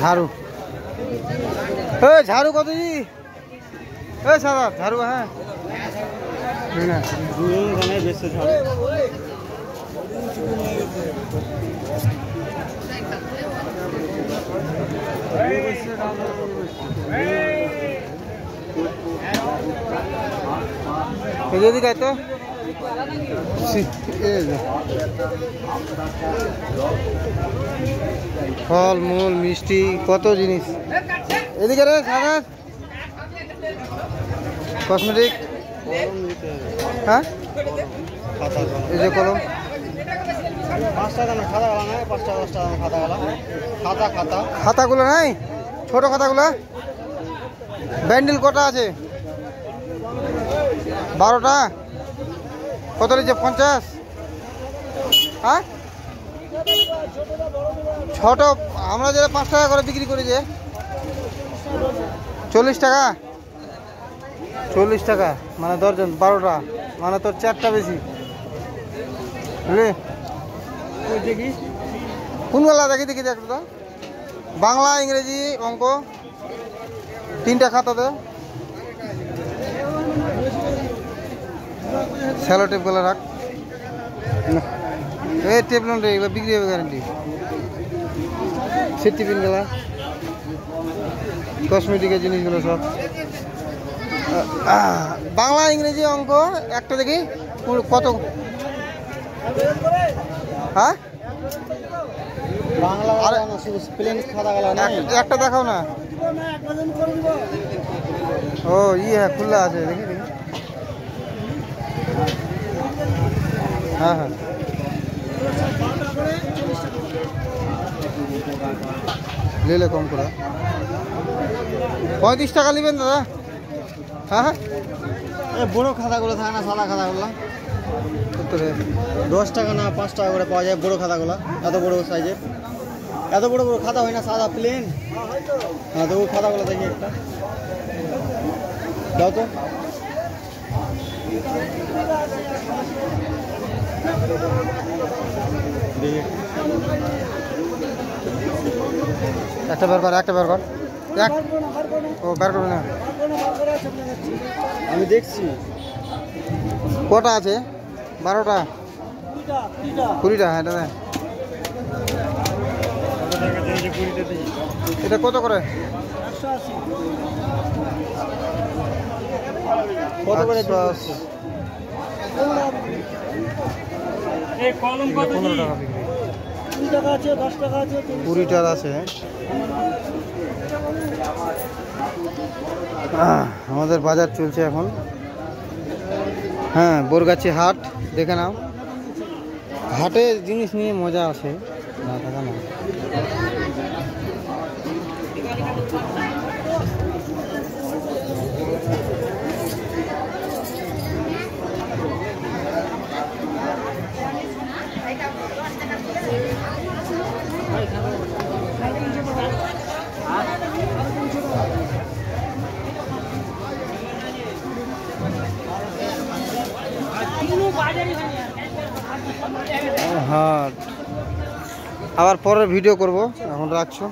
झाड़ू झाड़ू कत जी सादा झाड़ू हाँ যদি গাই তো ফল মূল মিষ্টি কত জিনিস এদিকে রে সাদা কসমেটিক হ্যাঁ এই যে কলম 5 টাকা না খাতা গলা নাই 5 টাকা 10 টাকা খাতা গলা খাতা খাতাগুলো নাই ছোট খাতাগুলো ব্যান্ডেল কটা আছে 12টা কত লিখছে 50 হ্যাঁ ছোট আমরা যেটা 5 টাকা করে বিক্রি করি যে 40 টাকা 40 টাকা মানে দর্জন 12টা মানে তোর 4টা বেশি বুঝলি দেখি কোনগুলা দেখি দেখি দেখ তো বাংলা ইংরেজি অঙ্ক 3টা খাতাতে সেলো টেপ গুলো রাখ এই টেপ লোন রে এগুলো বিক্রি হবে গ্যারান্টি সেফটি পিন গুলা কসমেটিকের জিনিসগুলো সব বাংলা ইংরেজি অঙ্ক একটা দেখি কত হ্যাঁ বাংলা একটা দেখাও না ও হ্যাঁ খোলা আছে দেখি দেখি हाँ हाँ ले ले कम करा 35 টাকা নেবেন দাদা हाँ हाँ বড় খাতাগুলো থাকে না সাদা খাতাগুলো 10 টাকা না 5 টাকা করে পাওয়া যায় বড় খাতাগুলো এত বড় সাইজের এত বড় বড় খাতা হয় না সাদা প্লেন হ্যাঁ তো ওই খাতাগুলো দেখি একটা দাও তো একটা বের কর ও বের করবে না আমি দেখছি কটা আছে 12টা 20টা হ্যাঁ দাদা এটা কত করে 180 কত করে 20 টাকা আছে আমাদের বাজার চলছে এখন হ্যাঁ বোরগাছি হাট দেখে নাও হাটে জিনিস নিয়ে মজা আছে না টাকা না হ্যাঁ আবার পরে ভিডিও করব এখন রাখছো।